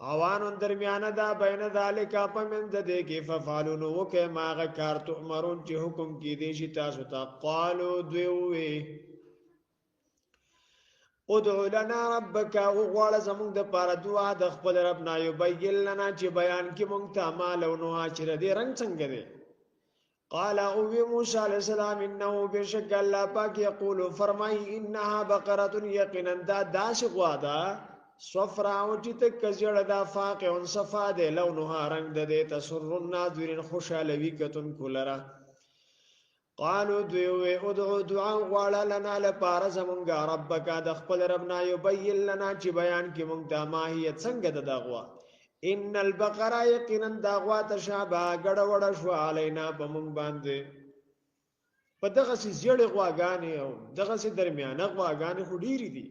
S1: اوان درمیانه دا بین ذالک پمن د دې کې ففعلوا وکه ماغه کار تو امرون چې حکم کې دي شي تاسو ته قالو دوی ادعو لنا ربک او غواړه زمونږ د پاره دعا د خپل رب نه یبین لنا چې بیان کې مونږ ته مال او نو چې دې رنگ څنګه دی قال او موسی علیہ السلام انه بشک الله پاک یقول فرمای انها بقره یقینا داش غوا ده صفرا او چې تک کجړه دا فاقع صفا ده لونها رنگ ده تسر الناظرین خوشاله وی کتن کولره قالو دوی ادعو دعا غواړه لنا لپاره زمونږه ربک د خپل رب نه یبین لنا چې بیان کې مونږ ته ماهیت څنګه ده دغوا ان البقره یقینا دغوا تشابه ګډوډ شو علینا په مونږ باندې په دغه سي زیړې غواګانې او دغه سي درمیانه غواګانې خو ډېری دي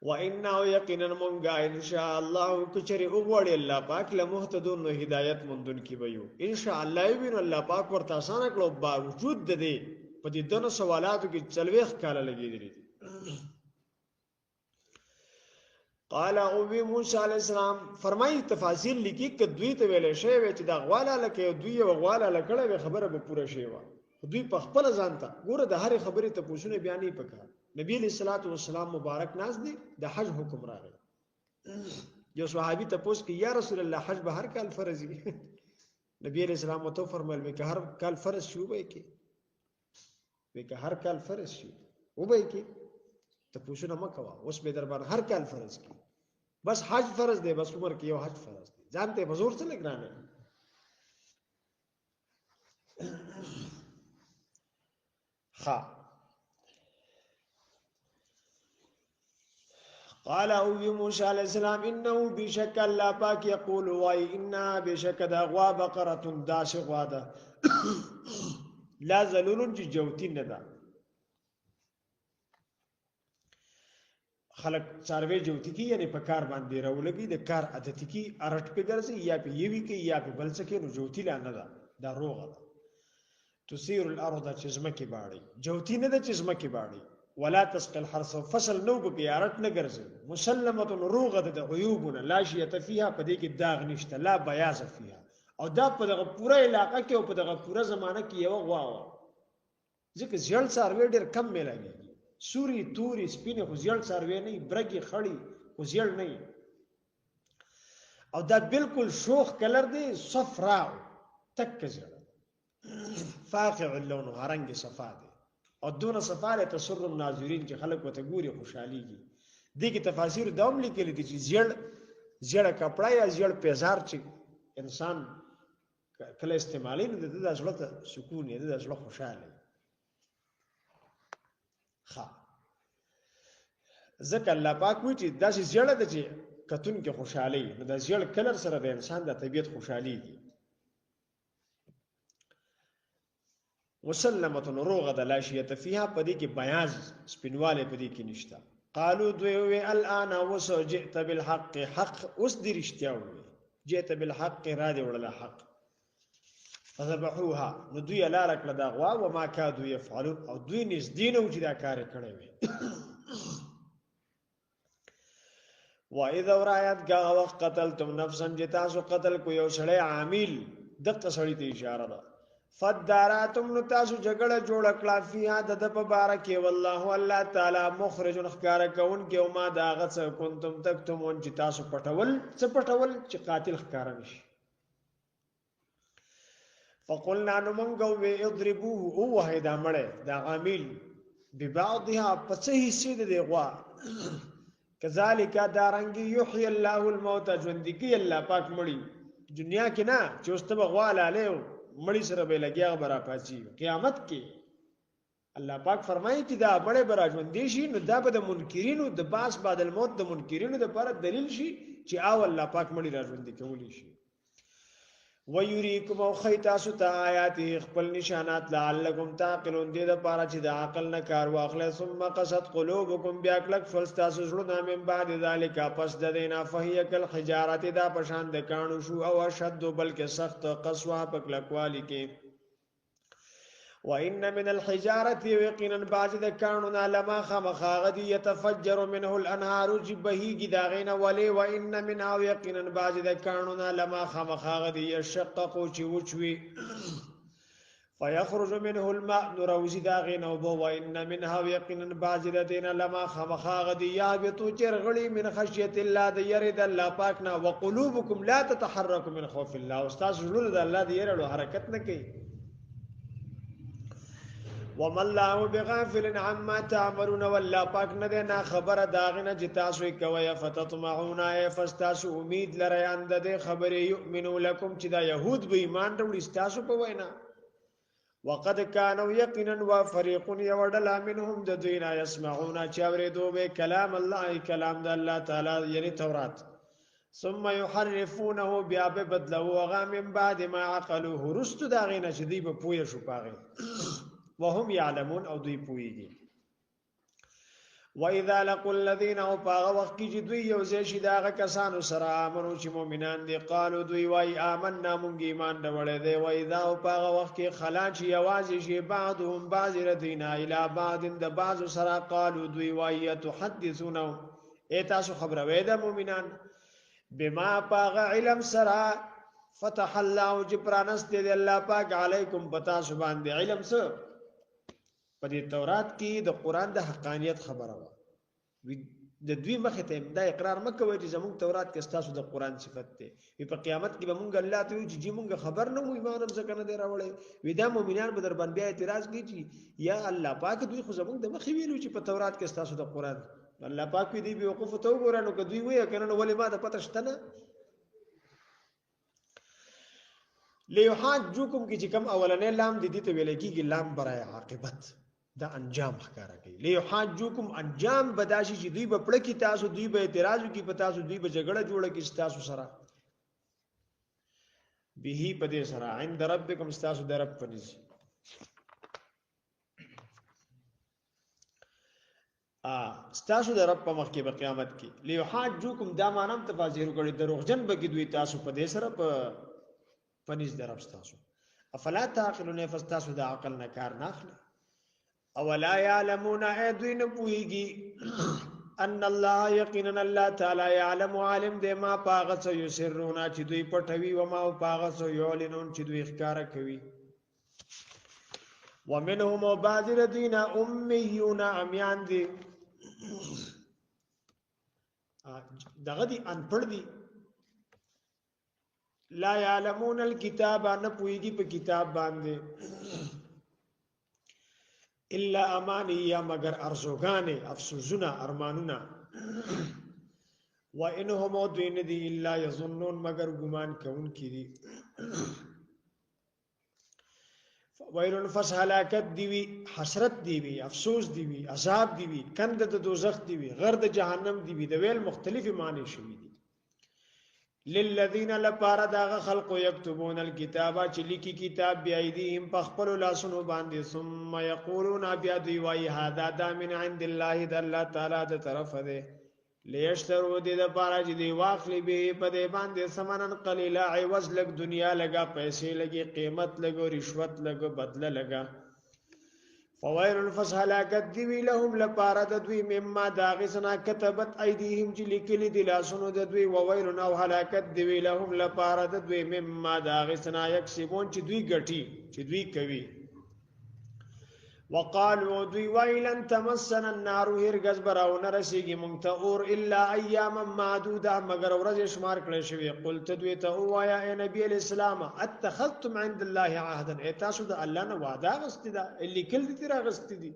S1: وانه یقینا مونږه ان شاء الله کچری وګړي الله پاک له مهتدون نو هدایت مندون کی ويو ان شاء الله وین الله پاک ورته آسان کړو باوجود د دې په دې دونو سوالاتو کې چلويخ کاله لګیدلی قال او موسی علیہ السلام فرمایي تفاصیل لیکي ک دوی ته ویل شی و چې دا غواله لکه دوی غواله لکړه خبره به پوره شي و دوی په خپل ځان ته ګوره د هر خبرې ته پوښتنه بیانې پکار نبی علیہ الصلوۃ والسلام مبارک ناز دی د حج حکم راغی یو صحابي ته پوښت کی یا رسول الله حج به هر کال فرض وي نبی علیہ السلام تو فرمایل وکړه هر کال فرض شو به کی وکړه هر کال فرض شو وبای کی ته پوښتنه مکوا اوس به دربار هر کال فرض کی بس حج فرض دی بس عمر کې یو حج فرض دی ځانته حضور څه لګرانه ها قال او موسی علیہ السلام انه بشک الله پاک یقول وای ان بشک دا غوا بقره داش غوا ده لا ذلول جوتی نه ده خلق څاروي جوتی کی یعنی په کار باندې راولګي د کار عادت کی ارټ په ګرځي یا په یوي کی یا په بل څه کې نو جوتی لا نه ده دا روغه ده تسير الارض چزمکی باړي جوتی نه ده چزمکی باړي ولا تسقي الحرث فصل نو په یارت نه ګرځي مسلمه روغه ده عيوبنا لا شيء فيها په دې کې داغ نشته لا بیاض فيها او دا په دغه پوره علاقې کې او په دغه پوره زمانہ کې یو غوا ځکه ځل څاروي ډېر کم ملایي سوري توري سپینه خو ځل څاروي نه برګي خړی خو ځل نه او دا بالکل شوخ کلر دی صفرا تک ځل فاقع اللون رنگ صفا دی او دون صفاله تسر الناظرین چې خلک وته ګوري خوشحاليږي دغه تفاسیر دوم لیکل دي چې زړه کپڑا یا زړه پیزار چې انسان کله استعمالي نه د ځړه سکون نه د ځړه خوشاله ها ځکه الله پاک وی چې داسې زړه د چې کتون کې خوشحالي نو د زړه کلر سره د انسان د طبيعت خوشحاليږي مسلمه روغه د لاشیه فيها پدې کې بیاض سپینواله پدې کې نشتا قالو دوی الان وسجئت بالحق حق اوس دې رښتیا وي جئت بالحق را دې وړل حق فذبحوها نو دوی لاره کړه دا غوا او ما کادو يفعلون او دوی نږدې نه و چې دا کار کړی وي واذا رايت غا وقت قتلتم نفسا جتاسو قتل کو یو سړی عامل دغه سړی ته اشاره ده فداراتم نو تاسو جګړه جوړ کړه فيها د په بارک والله الله تعالی مخرج خکار کون کې او ما دا غڅ کنتم تکتمون چې تاسو پټول څه پټول چې قاتل خکار نشي فقلنا نمنگو وی اضربوه او وحیدا مڑے دا عامل ببعضها پسہی سید دے غوا کذالک دارنگی یحیی اللہ الموت جوندگی اللہ پاک مڑی دنیا کی نا چوستب غوا لالیو مڑی سر بے لگیا برا پاسی قیامت کی اللہ پاک فرمائی چې دا بڑے برا جوندی شي نو دا به د منکرینو د باس بعد الموت د منکرینو د پر دلیل شي چې او الله پاک مڑی را جوندی کولی شي ويريكم او خيتاسو تا آیات خپل نشانات لعلکم تعقلون دې د پاره چې د عقل نه کار واخلې ثم قست قلوبکم بیا کلک فلستاسو زړه من بعد ذلك پس د دینا فهي کل حجارت دا پشان د کانو شو او شد بلکې سخت قسوه په کلکوالی کې وان من الحجاره يقينا بعض د کانو لما خمخاغدي يتفجر منه الانهار جبهي داغين ولي وان منها يقينا بعض د کانو لما خمخاغدي يشقق چوچوي فيخرج منه الماء نروزي داغين وبو وان منها يقينا بعض الذين لما خمخاغدي يهبط چرغلي من خشيه الله د يرد الله پاکنا وقلوبكم لا تتحرك من خوف الله استاد جلول د الله د يرلو حرکت نه کوي وما الله بغافل عما تعملون والله پاک نه ده نا خبر داغنه جتاسو کوي فتطمعون فاستاسو امید لري اند ده خبر يؤمنو لكم چې دا يهود به ایمان وروړي استاسو په وینا وقد كانوا يقينا وفريق يودل منهم د دوینا يسمعون چې اوریدو به کلام الله کلام د الله تعالی یعنی تورات ثم يحرفونه بیا به بدلو غا من بعد ما عقلوه رست داغنه چې دی په پوهه شو پاغه وهم يعلمون او دوی پویږي واذا لقوا الذين او پاغه وخت کې دوی یو ځای شي داغه کسانو سره امنو چې مؤمنان دي قالو دوی وای آمنا مونږ ایمان راوړې دي واذا او پاغه وخت کې خلا چې یوازې شي بعضهم بعض ردینا الى بعض د بعض سره قالو دوی وای تحدثون تاسو خبره وې د مؤمنان بما پاغه علم سره فتح الله جبرانس دې الله پاک علیکم پتا سبحان دې علم سره په دې تورات کې د قران د حقانیت خبره و د دوی مخه ته دا اقرار مکه وایي چې زموږ تورات کې ستاسو د قران صفت ده په قیامت کې به مونږ الله ته وایي چې مونږ خبر نه مو ایمان هم ځکه نه دی راوړی وې دا مؤمنان به در باندې اعتراض کوي چې یا الله پاک دوی خو زموږ د مخه ویلو چې په تورات کې ستاسو د قران الله پاک دې به وقوف ته وګورانو که دوی وایي کنه ولې ما د پته شته نه ليحاجوكم کې چې کوم اولنې لام د دې ته ویل کېږي لام برای عاقبت دا انجام ښکارا کوي ليحاجوكم انجام بداشي چې دوی په پړه کې تاسو دوی به اعتراض کوي په تاسو دوی به جګړه جوړه کوي تاسو سره به په دې سره عند ربکم تاسو د رب پنځ تاسو د رب په مخ کې په قیامت کې ليحاجوكم دا مانم تفاسیر کړي دروغجن به کې دوی تاسو په دې سره په پنځ درب تاسو افلا تعقلون فاستاسو د عقل نه کار نه اخلي اولا يعلمون ايدين بويږي ان الله يقينا الله تعالی يعلم عالم دې ما پاغه څه یسرون چې دوی پټوي و ما پاغه څه یعلنون چې دوی ښکارا کوي ومنهم بعض الذين اميون عميان دي دغه دي انپړ دي لا يعلمون الكتاب ان پويږي په کتاب باندې الا امانیه مگر ارزوګانې افسوسونه ارمانونه وانهم دین دی الا یظنون مگر ګمان کوونکي دي ویل فسهلاکت دیوی حسرت دیوی افسوس دیوی عذاب دیوی کند د دوزخ دیوی غرد جهنم دیوی د ویل مختلفی معنی شوی دي للذین لپاره داغه خلق یكتبون الكتاب چې لیکي کتاب بأيديهم پخپل لاسونو باندې ثم یقولون بیا دی وای هذا دا من عند الله د الله تعالی د طرف ده لیشترو دې د پاره چې دی واخلی به په دې باندې سمنن قلیلا عوض لګ دنیا لگا پیسې لګي قیمت لګو رشوت لګو بدله لگا فوائل الفسهلاکت دیوی لهم لپاره د دوی مما داغسنا كتبت ايديهم چې لیکلي دي لاسونو د دوی وویل او هلاکت دیوی لهم لپاره د دوی مما داغسنا یکسبون چې دوی ګټي چې دوی کوي وقالوا دوی ویلن تمسنا النار هرگز براون رسیږي مونږ ته اور الا ایاما معدوده مگر ورځ شمار کړی شوی قلت دوی ته وایا اے نبی الاسلام اتخذتم عند الله عهدا اتاسو د الله نه وعده غستې ده اللي کل دي تر غستې دي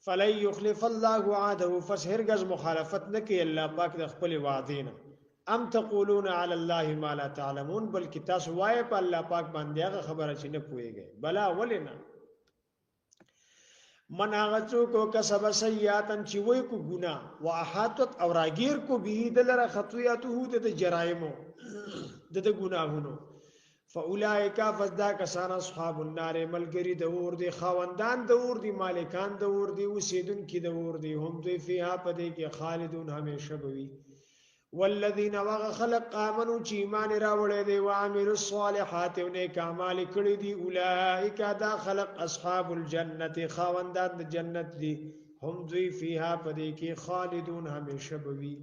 S1: فلن يخلف الله عهده فسهرگز مخالفت نه کوي الله پاک د خپل وعده نه ام تقولون على الله ما لا تعلمون بلکې تاسو وایي په الله پاک باندې هغه خبره چې نه پوهیږئ بلا ولنا من هغه څوک کسب سیئاتن چې وای کو ګناه واحاتت او راګیر کو به دلره خطویاته د جرایمو د ګناهونو فاولئک فذا کسان اصحاب النار ملګری د اور دی خاوندان د اور دی مالکان د اور دی اوسیدونکي د اور دی هم دوی فيها پدې کې خالدون همیشه بوي والذین وغ خلق امنوا چې ایمان راوړې دي او عملوا الصالحات او نیک اعمال کړې دي اولئک دا خلق اصحاب الجنه خاوندان د جنت دي هم دوی فيها پدې کې خالدون همیشه بوي